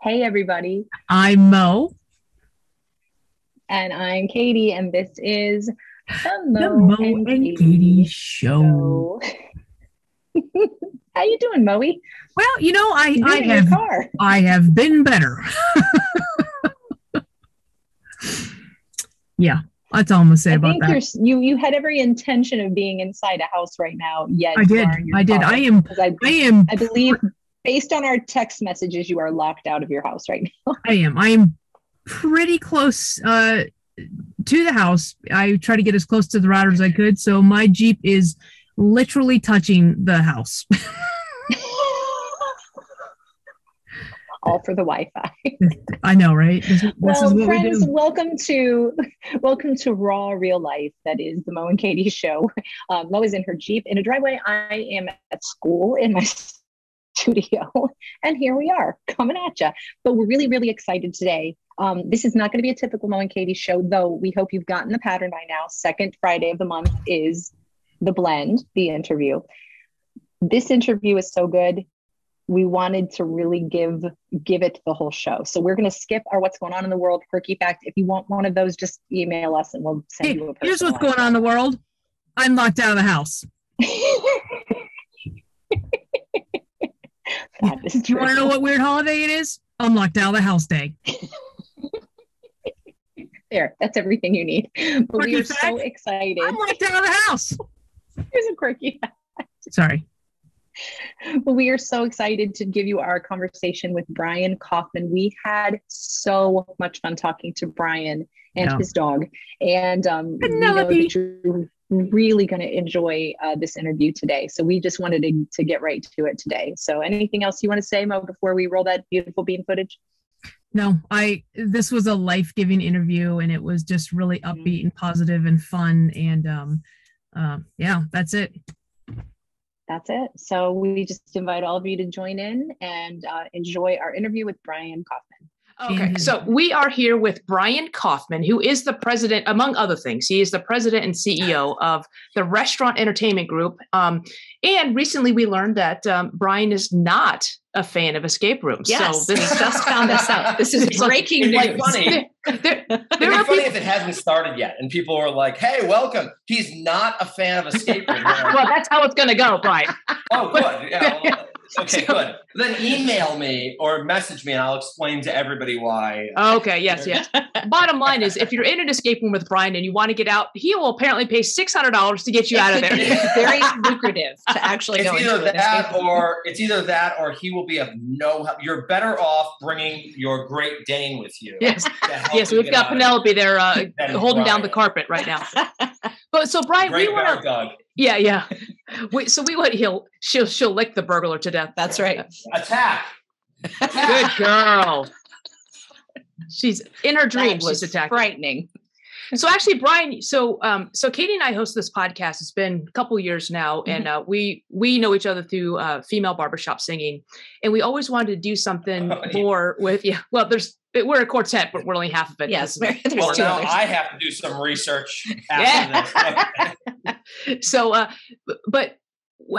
Hey, everybody. I'm Mo, And I'm Katie, and this is the the Mo Mo and and Katie Katie show. Show. How you doing, Moe? Well, You're in your car. I have been better. Yeah, that's all I'm gonna say I about think that. you had every intention of being inside a house right now, yet I you did. are in your I did. car. Because I am, I believe, based on our text messages, you are locked out of your house right now. I am pretty close to the house. I try to get as close to the router as I could, so my Jeep is literally touching the house. All for the Wi-Fi. I know, right? This is Well, what we friends, do. welcome to Raw Real Life. That is the Mo and Katie show. Mo is in her Jeep in a driveway. I am at school in my studio, and here we are coming at you. But we're really, really excited today. This is not going to be a typical Mo and Katie show, though. We hope you've gotten the pattern by now. Second Friday of the month is the blend, the interview. This interview is so good, we wanted to really give it the whole show. So we're going to skip our what's going on in the world quirky fact. If you want one of those, just email us and we'll send you a Here's what's personalized going on in the world. I'm locked out of the house. That is You want to true. know what weird holiday it is? I'm locked out of the house day. There, that's everything you need. But we Quirky are fact, so excited. I'm locked out of the house. Here's a quirky fact. Sorry. But we are so excited to give you our conversation with Brian Kaufman. We had so much fun talking to Brian and Yeah. his dog. And we know Penelope. that you're really going to enjoy this interview today. So we just wanted to get right to it today. So anything else you want to say, Mo, before we roll that beautiful bean footage? No, this was a life-giving interview and it was just really upbeat and positive and fun. And yeah, that's it. That's it. So we just invite all of you to join in and enjoy our interview with Brian Kaufman. Okay, so we are here with Brian Kaufman, who is the president, among other things. He is the president and CEO of the Restaurant Entertainment Group. And recently we learned that Brian is not a fan of escape rooms. Yes, so we just found this out. This is breaking news. It'd be funny. It'd be funny if it hasn't started yet and people are like, hey, welcome. He's not a fan of escape rooms. Well, that's how it's going to go, Brian. Oh, good. Yeah. Well, okay, good. Then email me or message me and I'll explain to everybody why. Okay, yes. Bottom line is, if you're in an escape room with Brian and you want to get out, he will apparently pay $600 to get you out of there. It's very lucrative to actually It's go either into that or he will be of no help. You're better off bringing your Great Dane with you. Yes. Yes, we've got Penelope there holding down the carpet right now. But so Brian, Great we want to. dog. Yeah. She'll lick the burglar to death. That's right. Attack. Good girl. She's in her dreams. That was She's attacking. frightening. So actually, Brian, so Katie and I host this podcast. It's been a couple years now, and we know each other through female barbershop singing, and we always wanted to do something more with. Yeah, well, we're a quartet, but we're only half of it. Yes, Well, now I have to do some research after this. So, but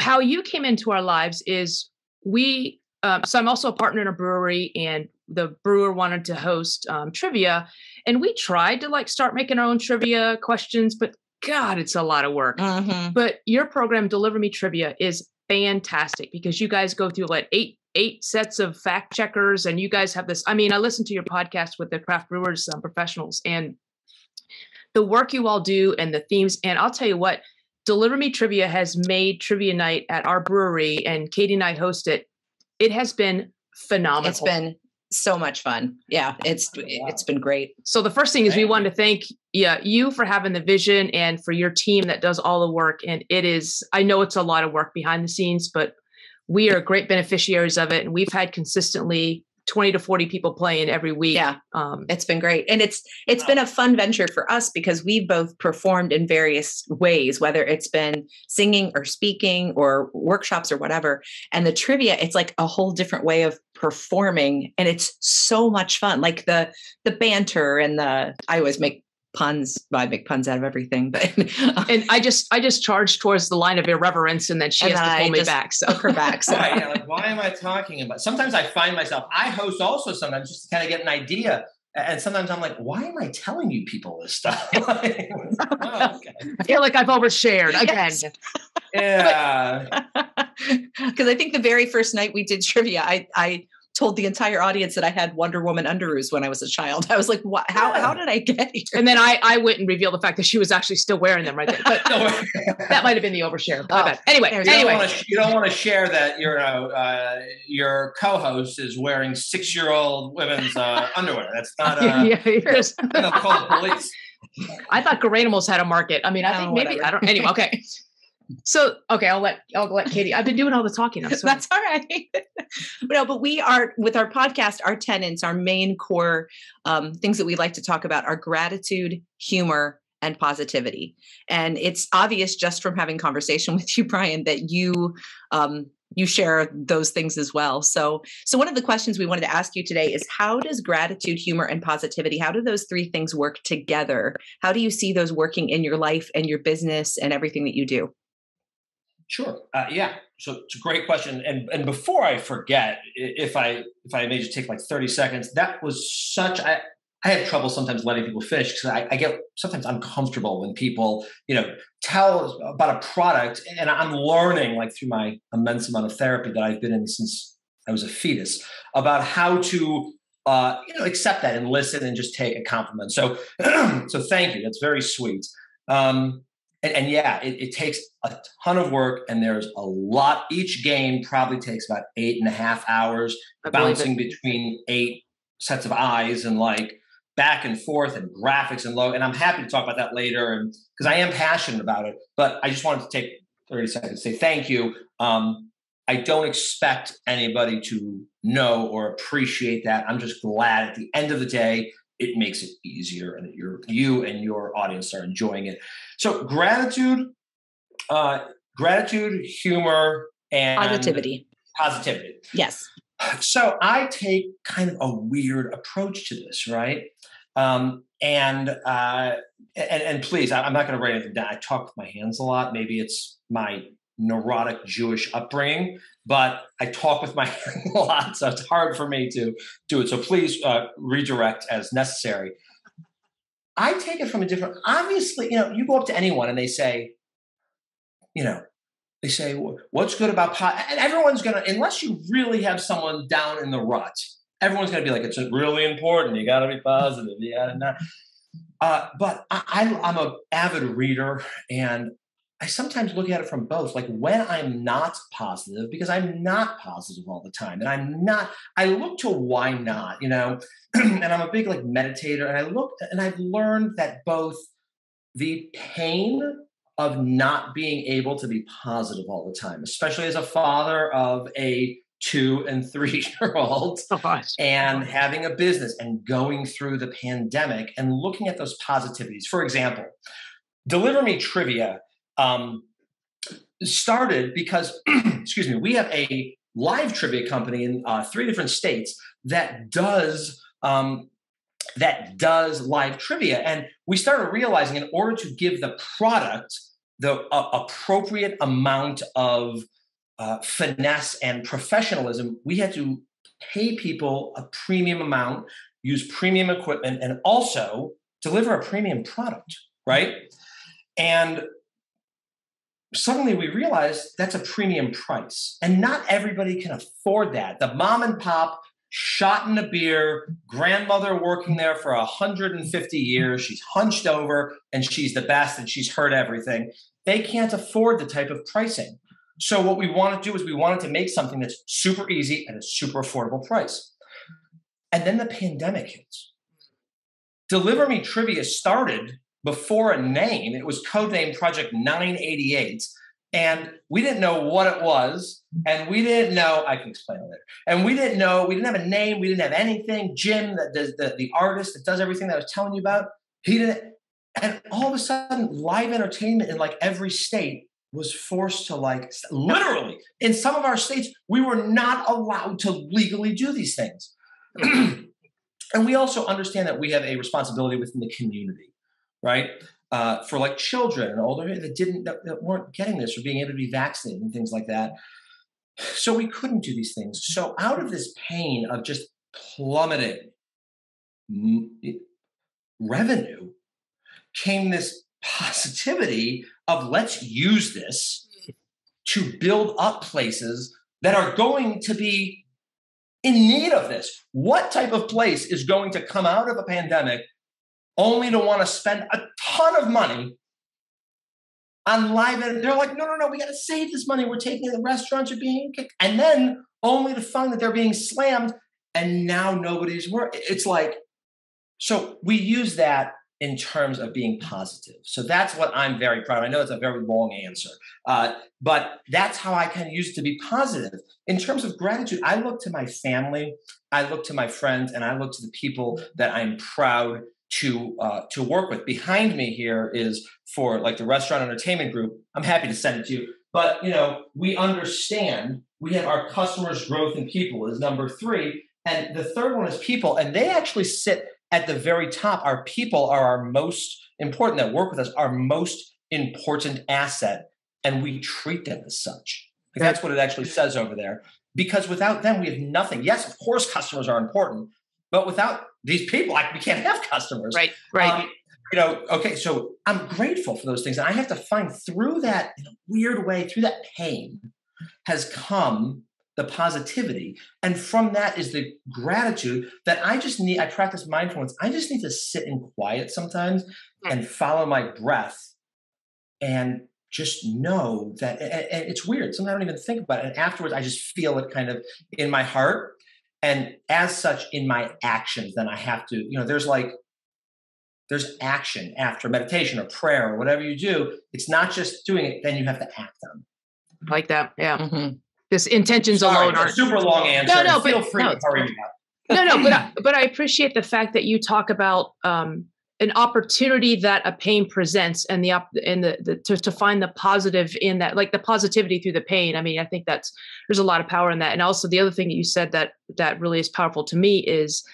how you came into our lives is so I'm also a partner in a brewery, and the brewer wanted to host trivia, and we tried to start making our own trivia questions, but God, it's a lot of work. Mm-hmm. But your program, Deliver Me Trivia, is fantastic because you guys go through eight sets of fact checkers, and you guys have this. I mean, I listened to your podcast with the craft brewers professionals, and the work you all do and the themes. And I'll tell you what, Deliver Me Trivia has made trivia night at our brewery, and Katie and I host it. It has been phenomenal. It's been so much fun. Yeah, it's been great. So the first thing is we wanted to thank you for having the vision and for your team that does all the work. And I know it's a lot of work behind the scenes, but we are great beneficiaries of it. And we've had consistently 20 to 40 people playing every week. Yeah. It's been great. And it's been a fun venture for us because we've both performed in various ways, whether it's been singing or speaking or workshops or whatever. And the trivia, it's like a whole different way of performing. And it's so much fun. Like the banter and I always make puns. I make puns out of everything, but and I just charge towards the line of irreverence, and then she has to pull me back. So her back. So. Right, yeah, like, why am I talking about? Sometimes I find myself, I host also sometimes just to kind of get an idea. And sometimes I'm like, why am I telling you people this stuff? Oh, okay. I feel like I've overshared again. Yes. Yeah. Because I think the very first night we did trivia, I told the entire audience that I had Wonder Woman underoos when I was a child. I was like, what? How did I get here? And then I went and revealed the fact that she was actually still wearing them right there. But that might have been the overshare. My bad. Anyway. You don't want to share that your co-host is wearing 6-year-old women's underwear. That's not they'll call the police. I thought Garanimals had a market. I mean, I think maybe, whatever. I don't, anyway, okay. So, okay, I'll let Katy. I've been doing all the talking. I'm sorry. That's all right. No, but we are, with our podcast, our tenets, our main core things that we like to talk about are gratitude, humor, and positivity. And it's obvious just from having conversation with you, Brian, that you share those things as well. So one of the questions we wanted to ask you today is, how does gratitude, humor, and positivity, how do those three things work together? How do you see those working in your life and your business and everything that you do? Sure. Yeah. So it's a great question. And before I forget, if I may just take like 30 seconds, that was such, I have trouble sometimes letting people finish because I get sometimes uncomfortable when people, tell about a product, and I'm learning like through my immense amount of therapy that I've been in since I was a fetus about how to, accept that and listen and just take a compliment. So, so thank you. That's very sweet. And yeah, it takes a ton of work, and there's a lot. Each game probably takes about 8.5 hours, bouncing between 8 sets of eyes and like back and forth and graphics and logo. And I'm happy to talk about that later, and because I am passionate about it. But I just wanted to take 30 seconds to say thank you. I don't expect anybody to know or appreciate that. I'm just glad at the end of the day, it makes it easier, and you and your audience are enjoying it. So gratitude, humor, and positivity. Yes. So I take kind of a weird approach to this, right? And please, I'm not going to write anything down. I talk with my hands a lot. Maybe it's my neurotic Jewish upbringing, but I talk with my hands a lot, so it's hard for me to do it. So please redirect as necessary. I take it from a different, obviously, you go up to anyone and they say, what's good about and everyone's going to, unless you really have someone down in the rut, everyone's going to be like, it's really important. You got to be positive. You got to not. But I'm an avid reader, and I sometimes look at it from both. Like when I'm not positive, because I'm not positive all the time, and I look to why not, and I'm a big like meditator, and I've learned that both the pain of not being able to be positive all the time, especially as a father of a 2- and 3-year-old, and having a business and going through the pandemic and looking at those positivities. For example, Deliver Me Trivia started because, excuse me, we have a live trivia company in 3 different states that does live trivia. And we started realizing in order to give the product the appropriate amount of finesse and professionalism, we had to pay people a premium amount, use premium equipment, and also deliver a premium product, right? And suddenly we realized that's a premium price, and not everybody can afford that. The mom and pop shot in a beer, grandmother working there for 150 years. She's hunched over and she's the best and she's heard everything. They can't afford the type of pricing. So what we want to do is we wanted to make something that's super easy at a super affordable price. And then the pandemic hits. Deliver Me Trivia started before a name. It was codenamed Project 988. And we didn't know what it was. And we didn't know, I can explain it later. And we didn't have a name. We didn't have anything. Jim, the artist that does everything that I was telling you about, he didn't. And all of a sudden, live entertainment in like every state was forced to like, literally, in some of our states, we were not allowed to legally do these things. And we also understand that we have a responsibility within the community. right? For like children and older that weren't getting this or being able to be vaccinated and things like that. So we couldn't do these things. So out of this pain of just plummeting revenue came this positivity of let's use this to build up places that are going to be in need of this. What type of place is going to come out of a pandemic only to want to spend a ton of money on live? And they're like, no, we got to save this money. We're taking it. The restaurants are being kicked. And then only to find that they're being slammed and now nobody's working. It's like, so we use that in terms of being positive. So that's what I'm very proud of. I know it's a very long answer, but that's how I can use it to be positive. In terms of gratitude, I look to my family, I look to my friends, and I look to the people that I'm proud to work with. Behind me here is for like the restaurant entertainment group. I'm happy to send it to you. But, we understand we have our customers, growth, and people is number 3. And the third one is people. And they actually sit at the very top. Our people are our most important, that work with us, our most important asset. And we treat them as such. That's what it actually says over there. Because without them, we have nothing. Yes, of course, customers are important. But without these people, we can't have customers. Right. Okay, so I'm grateful for those things. And I have to find through that, in a weird way, through that pain has come the positivity. And from that is the gratitude that I practice mindfulness. I just need to sit in quiet sometimes and follow my breath and just know that, and it's weird. Sometimes I don't even think about it. And afterwards, I just feel it kind of in my heart. And as such, in my actions, then I have to, there's action after meditation or prayer or whatever you do. It's not just doing it, then you have to act on it. Like that. Yeah. Mm-hmm. This intentions alone aren't super long answer. No, feel free to hurry me up. But I appreciate the fact that you talk about an opportunity that a pain presents and to find the positive in that, like the positivity through the pain. I mean, I think there's a lot of power in that. And also the other thing that you said that really is powerful to me is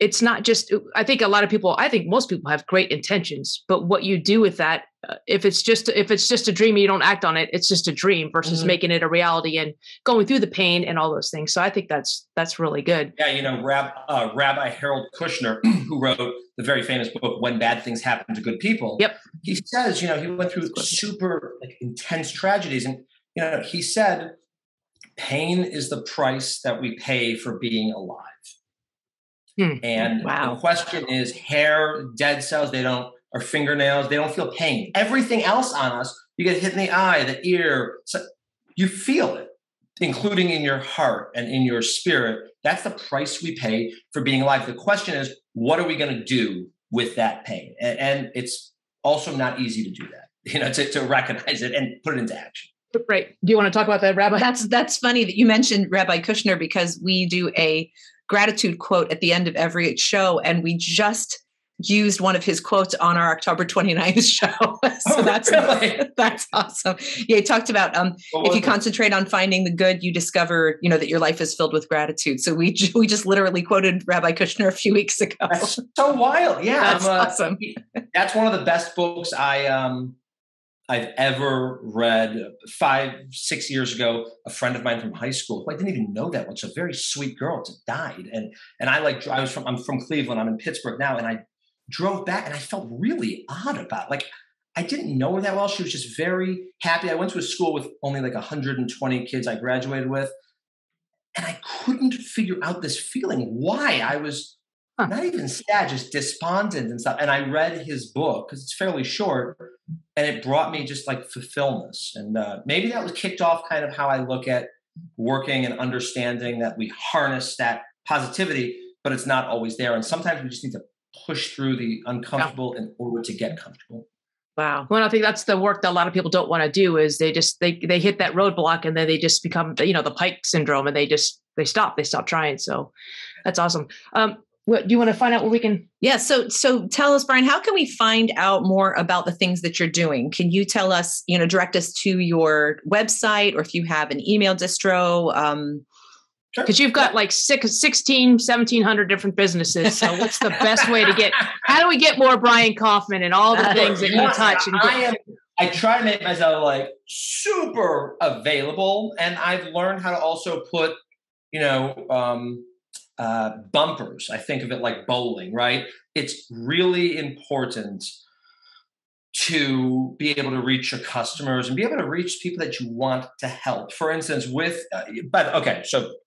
it's not just, I think most people have great intentions, but what you do with that, if it's just a dream and you don't act on it, it's just a dream versus making it a reality and going through the pain and all those things. So I think that's really good. Yeah. Rabbi Harold Kushner, who wrote the very famous book, When Bad Things Happen to Good People. Yep. He says, he went through super intense tragedies. And, he said, pain is the price that we pay for being alive. And the question is, hair, dead cells, or fingernails, they don't feel pain. Everything else on us, you get hit in the eye, the ear, so you feel it, including in your heart and in your spirit. That's the price we pay for being alive. The question is, what are we going to do with that pain? And it's also not easy to do that, to recognize it and put it into action. Right. Do you want to talk about that, Rabbi? That's funny that you mentioned Rabbi Kushner, because we do a gratitude quote at the end of every show. And we just used one of his quotes on our October 29th show. So that's awesome. Yeah. He talked about, if you concentrate on finding the good, you discover, that your life is filled with gratitude. So we just literally quoted Rabbi Kushner a few weeks ago. That's so wild. Yeah. That's awesome. That's one of the best books I've ever read. 5-6 years ago, a friend of mine from high school, who I didn't even know that much, a very sweet girl, just died. And I'm from Cleveland. I'm in Pittsburgh now. And I drove back and I felt really odd about it. I didn't know her that well. She was just very happy. I went to a school with only 120 kids I graduated with. And I couldn't figure out this feeling, why I was not even sad, just despondent and stuff. And I read his book because it's fairly short, and it brought me just fulfillment. And maybe that was kicked off kind of how I look at working and understanding that we harness that positivity, but it's not always there. And sometimes we just need to push through the uncomfortable in order to get comfortable. Wow. Well, I think that's the work that a lot of people don't want to do, is they hit that roadblock and then they just become, the Pike syndrome, and they stop trying. So that's awesome. What do you want to find out where we can? Yeah. So tell us, Brian, how can we find out more about the things that you're doing? Can you tell us, direct us to your website, or if you have an email distro, Because you've got like 1,700 different businesses. So what's the best way to how do we get more Brian Kaufman and all the things that you touch? I try to make myself like super available. And I've learned how to also put, bumpers. I think of it like bowling, right? It's really important to be able to reach your customers and be able to reach people that you want to help. For instance, so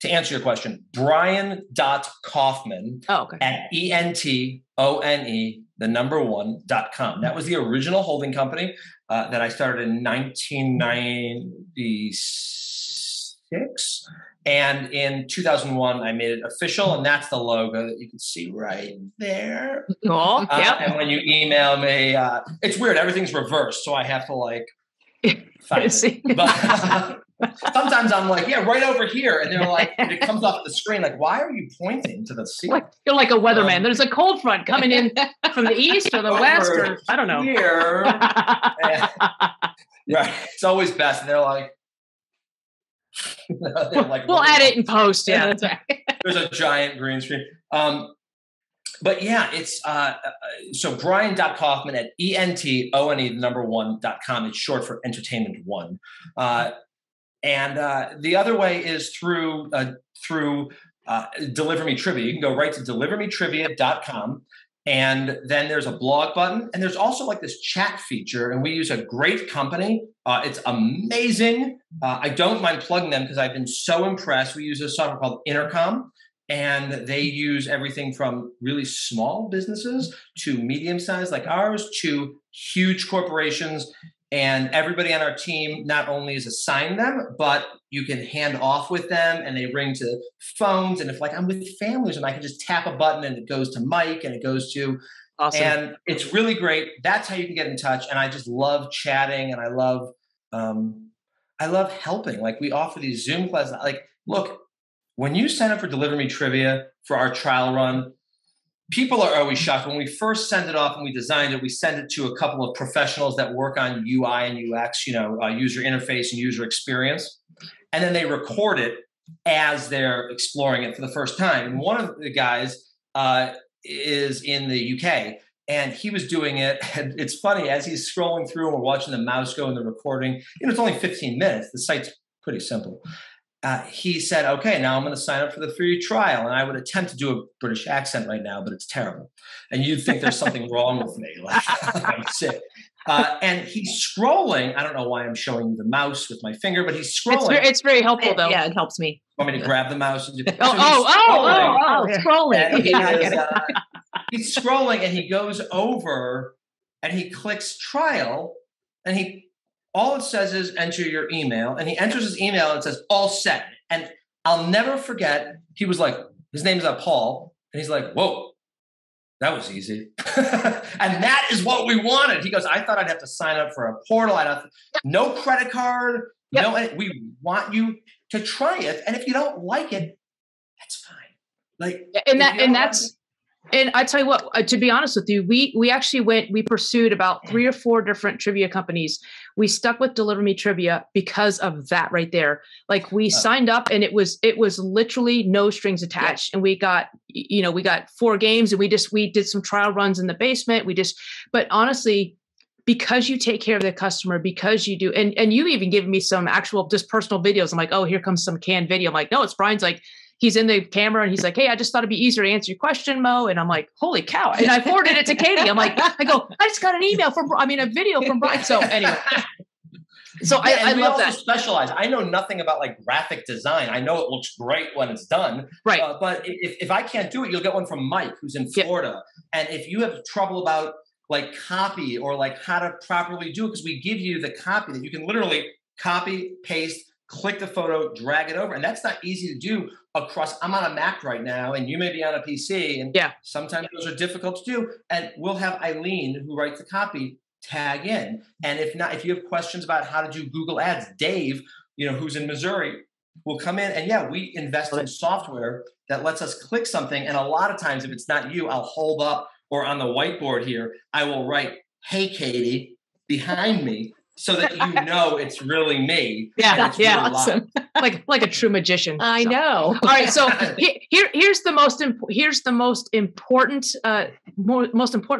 to answer your question, Brian.Kaufman at ENTONE1.com. That was the original holding company that I started in 1996. And in 2001, I made it official, and that's the logo that you can see right there. Cool. And when you email me, it's weird. Everything's reversed, so I have to find it. But sometimes I'm like, yeah, right over here, and they're like, it comes off the screen. Like, why are you pointing to the ceiling? You're like a weatherman. There's a cold front coming in from the east or the west, or I don't know. Here, right? It's always best, and they're like. We'll add it in post. Yeah, that's right. There's a giant green screen. But yeah, it's so Brian.Kaufman at ENTONE1.com. It's short for Entertainment One. And the other way is through Deliver Me Trivia. You can go right to delivermetrivia.com. And then there's a blog button, and there's also this chat feature, and we use a great company. It's amazing. I don't mind plugging them because I've been so impressed. We use a software called Intercom, and they use everything from really small businesses to medium-sized like ours to huge corporations. And everybody on our team not only is assigned them, but you can hand off with them, and they ring to phones. And if I'm with families, and I can just tap a button and it goes to Mike and it goes to, awesome. And it's really great. That's how you can get in touch. And I just love chatting, and I love helping. We offer these Zoom classes. Look, when you sign up for Deliver Me Trivia for our trial run, people are always shocked. When we first send it off and we designed it, we send it to a couple of professionals that work on UI and UX, user interface and user experience. And then they record it as they're exploring it for the first time. And one of the guys is in the UK, and he was doing it. And it's funny, as he's scrolling through and we're watching the mouse go in the recording, it's only 15 minutes. The site's pretty simple. He said, okay, now I'm going to sign up for the free trial. And I would attempt to do a British accent right now, but it's terrible. And you'd think there's something wrong with me. I'm sick. And he's scrolling. I don't know why I'm showing you the mouse with my finger, but he's scrolling. It's very helpful, though. Yeah, it helps me. Want me to grab the mouse? And scrolling. He's scrolling, and he goes over and he clicks trial, and all it says is enter your email, and he enters his email and it says all set. And I'll never forget, he was like, his name's Paul, and he's like, whoa, that was easy. And that is what we wanted. He goes, I thought I'd have to sign up for a portal. No credit card. Yep. We want you to try it. And if you don't like it, that's fine. And I tell you what, to be honest with you, we actually we pursued about 3 or 4 different trivia companies. We stuck with Deliver Me Trivia because of that right there. We signed up, and it was literally no strings attached. Yeah. And we got 4 games, and we did some trial runs in the basement. But honestly, because you take care of the customer, because you do, and you even give me some actual just personal videos. I'm like, oh, here comes some canned video. I'm like, no, it's Brian's he's in the camera, and he's like, hey, I just thought it'd be easier to answer your question, Mo. And I'm like, holy cow. And I forwarded it to Katy. I'm like, I just got a video from Brian. So anyway. So I love that. Specialize. I know nothing about graphic design. I know it looks great when it's done. Right. But if I can't do it, you'll get one from Mike, who's in Florida. Yep. And if you have trouble about copy or how to properly do it, because we give you the copy that you can literally copy, paste, click the photo, drag it over. And that's not easy to do across. I'm on a Mac right now, and you may be on a PC. And sometimes those are difficult to do. And we'll have Eileen, who writes the copy, tag in. And if you have questions about how to do Google Ads, Dave, who's in Missouri, will come in. And we invest in software that lets us click something. And a lot of times, if it's not you, I'll hold up, or on the whiteboard here, I will write, hey, Katy, behind me. so that it's really me. Yeah, it's really awesome. like a true magician. I know. All right, so here's the most important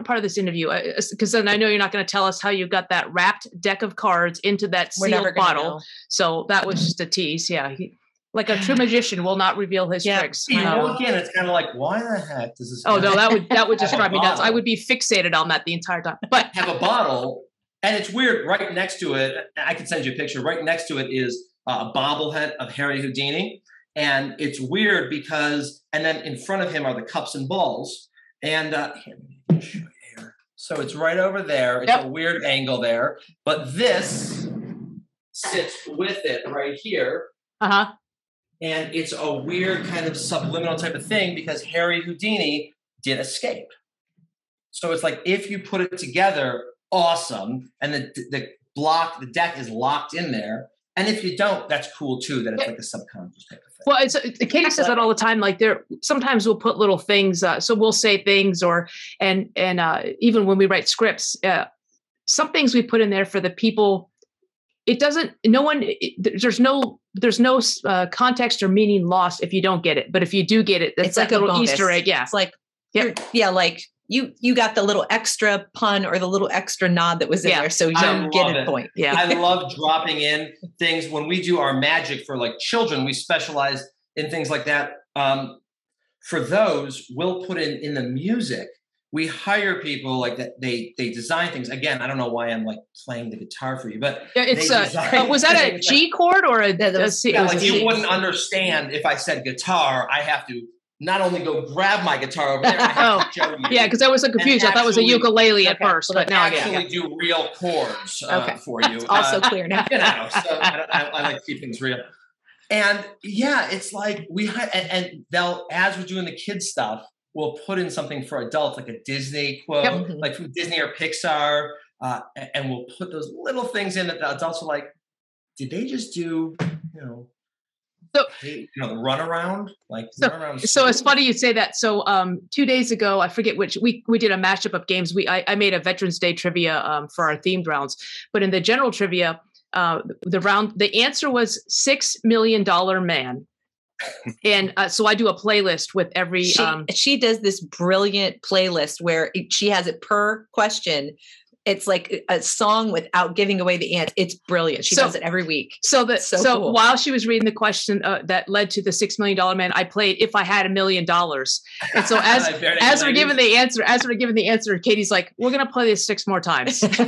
part of this interview, because then I know you're not going to tell us how you got that wrapped deck of cards into that sealed bottle. Know. So that was just a tease. Yeah. Like a true magician will not reveal his tricks. Again, it's kind of like, why the heck does this? Oh no, that would just drive me nuts. I would be fixated on that the entire time. But have a bottle, and it's weird. Right next to it, I can send you a picture. Right next to it is a bobblehead of Harry Houdini, and it's weird because, and then in front of him are the cups and balls, and so it's right over there. It's a weird angle there, but this sits with it right here. And it's a weird kind of subliminal type of thing because Harry Houdini did escape. So it's like, if you put it together, awesome. And the deck is locked in there. And if you don't, that's cool too, that it's like a subconscious type of thing. Well, Katy says that all the time. Like sometimes we'll put little things. So we'll say things and even when we write scripts, some things we put in there for the people. There's no context or meaning lost if you don't get it. But if you do get it, that's like a little Easter egg. Yeah. It's like, like you got the little extra pun or the little extra nod that was in there. So you get a point. Yeah. I love dropping in things when we do our magic for like children. We specialize in things like that. For those, we'll put in the music. We hire people like that. They design things. Again, I don't know why I'm like playing the guitar for you, but it's was that a G chord or a C? Yeah, like you wouldn't understand if I said guitar. I have to not only go grab my guitar over there. I have to show you. Yeah, because I was so confused. I thought it was a ukulele at first, but now I actually do real chords for you. That's also clear now. So I like to keep things real. And it's like and they'll, as we're doing the kids stuff, we'll put in something for adults, like a Disney quote, like from Disney or Pixar, and we'll put those little things in that the adults are like, did they just do, the runaround? So it's funny you say that. So 2 days ago, I forget which, we did a mashup of games. I made a Veterans Day trivia for our themed rounds, but in the general trivia, the answer was $6 Million Man. And so I do a playlist with every. She does this brilliant playlist where she has it per question. It's like a song without giving away the answer. It's brilliant. She does it every week. So cool. While she was reading the question that led to the $6 Million Man, I played "If I Had $1 Million." And so as we're giving the answer, Katie's like, "We're gonna play this 6 more times." Okay.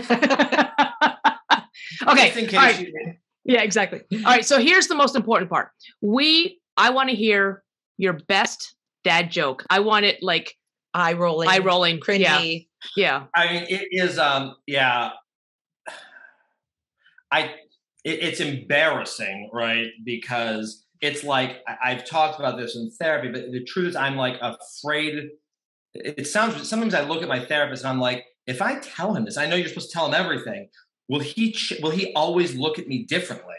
All right. Yeah, exactly. All right. So here's the most important part. I want to hear your best dad joke. I want it like eye rolling, cringy. Yeah. I mean, it is. It's embarrassing, right? Because it's like I've talked about this in therapy, but the truth is, I'm like afraid. Sometimes I look at my therapist and I'm like, if I tell him this, I know you're supposed to tell him everything. Will he always look at me differently?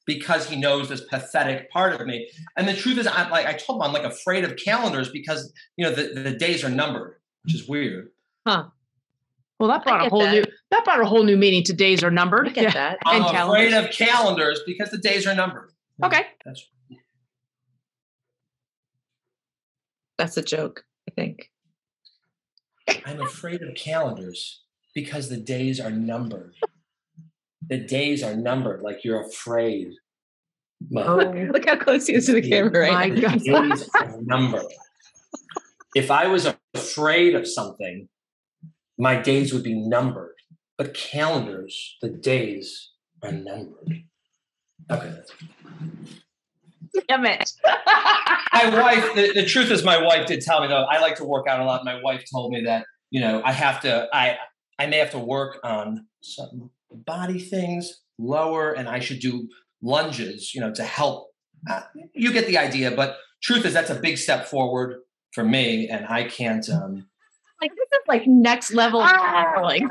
Because he knows this pathetic part of me. And the truth is, I told him I'm like afraid of calendars because the days are numbered, which is weird. Huh. Well, that brought a whole new meaning to days are numbered. I get that. I'm afraid of calendars because the days are numbered. Okay. That's a joke, I think. I'm afraid of calendars because the days are numbered. The days are numbered, like you're afraid. Look how close he is to the camera, right? The days are numbered. If I was afraid of something, my days would be numbered. But calendars, the days are numbered. Okay. Damn it. My wife, the truth is my wife did tell me, though, I like to work out a lot. My wife told me that, I may have to work on some body things lower and I should do lunges, to help. You get the idea, but truth is that's a big step forward for me and I can't. This is like next level like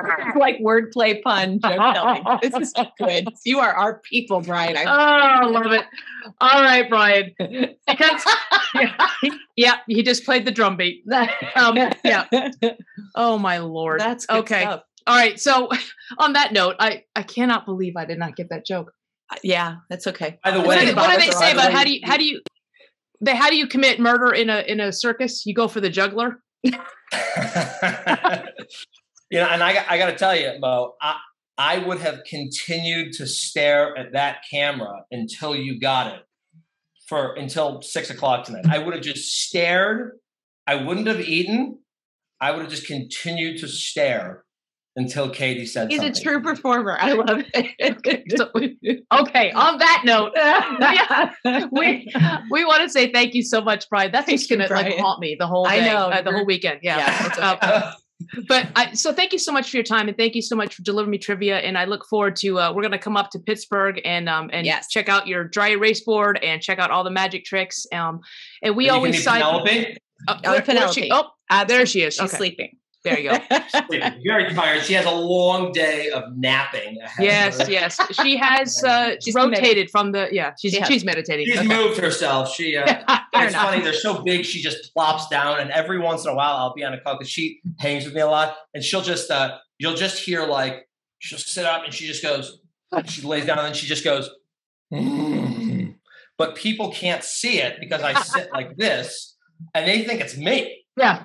wordplay pun joke telling. This is good. You are our people, Brian. I love it. All right, Brian. Because he just played the drum beat. Yeah. Oh my Lord. That's good stuff. All right. So on that note, I cannot believe I did not get that joke. Yeah, that's okay. By the What way, do they say about way, how do you commit murder in a circus? You go for the juggler. and I got to tell you, Mo, I would have continued to stare at that camera until you got it until 6 o'clock tonight. I would have just stared. I wouldn't have eaten. I would have just continued to stare until Katy said He's something. a true performer. I love it. Okay. On that note, we want to say thank you so much, Brian. That's just going to haunt me the whole day, the whole weekend. Yeah. So thank you so much for your time, and thank you so much for delivering me trivia. And I look forward to we're going to come up to Pittsburgh and check out your dry erase board and check out all the magic tricks. And we always sign. Penelope. There she is. She's sleeping. There you go. Sleeping. Very tired. She has a long day of napping ahead. Yes. She has she's rotated from the she's meditating. She's moved herself. She it's funny, they're so big she just plops down, and every once in a while I'll be on a call because she hangs with me a lot, and she'll just you'll just hear like she'll sit up and she just goes, she lays down and then she just goes, but people can't see it because I sit like this and they think it's me. Yeah.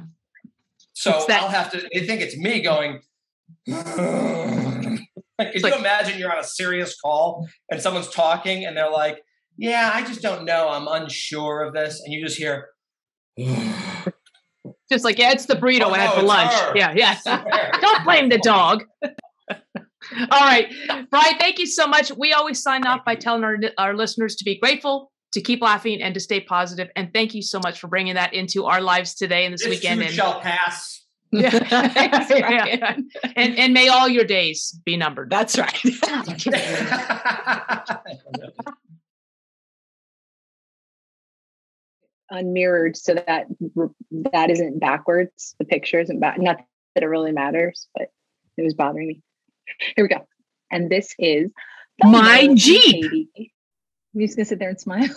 So they think it's me going, can you imagine you're on a serious call and someone's talking and they're like, yeah, I just don't know. I'm unsure of this. And you just hear, just like, it's the burrito I had for lunch. Her. Yeah. Don't blame the dog. All right. Brian, thank you so much. We always sign off by telling our listeners to be grateful, to keep laughing, and to stay positive. And thank you so much for bringing that into our lives today and this weekend. This shall pass. Yeah. And may all your days be numbered. That's right. Unmirrored, so that isn't backwards. The picture isn't back. Not that it really matters, but it was bothering me. Here we go. And this is my Jeep. Katy. You're just gonna sit there and smile.